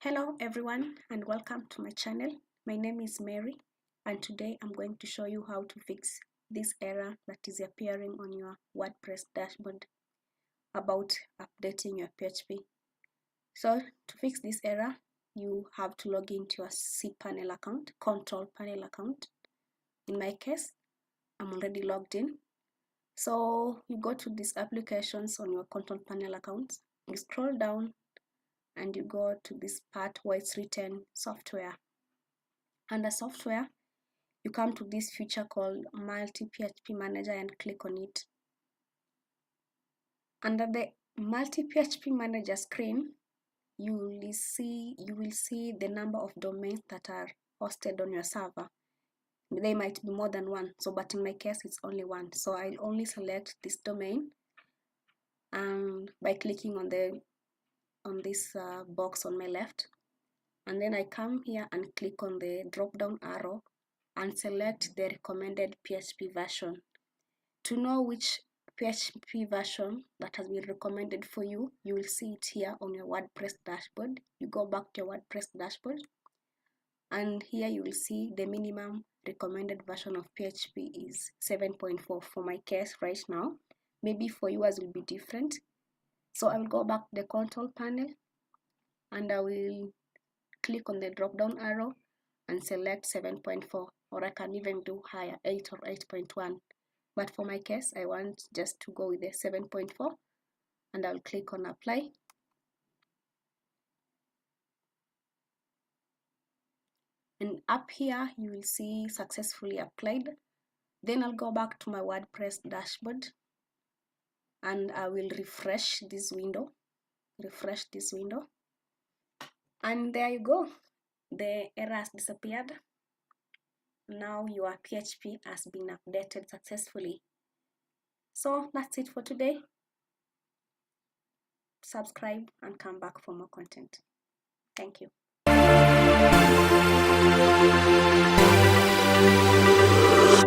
Hello everyone and welcome to my channel. My name is Mary and today I'm going to show you how to fix this error that is appearing on your WordPress dashboard about updating your PHP. So to fix this error, you have to log into your cPanel account, control panel account. In my case, I'm already logged in. So you go to these applications on your control panel account, you scroll down and you go to this part where it's written software. Under software, you come to this feature called multi PHP manager and click on it. Under the multi PHP manager screen, you will see the number of domains that are hosted on your server. They might be more than one, but in my case it's only one. So I'll only select this domain and by clicking on this box on my left, and then I come here and click on the drop down arrow and select the recommended PHP version. To know which PHP version that has been recommended for you, you will see it here on your WordPress dashboard. You go back to your WordPress dashboard and here you will see the minimum recommended version of PHP is 7.4 for my case right now. Maybe for yours will be different. So I will go back to the control panel and I will click on the drop down arrow and select 7.4, or I can even do higher, 8 or 8.1. But for my case, I want just to go with the 7.4 and I'll click on apply. And up here, you will see successfully applied. Then I'll go back to my WordPress dashboard and I will refresh this window. And there you go. The error has disappeared. Now your PHP has been updated successfully. So that's it for today. Subscribe and come back for more content. Thank you.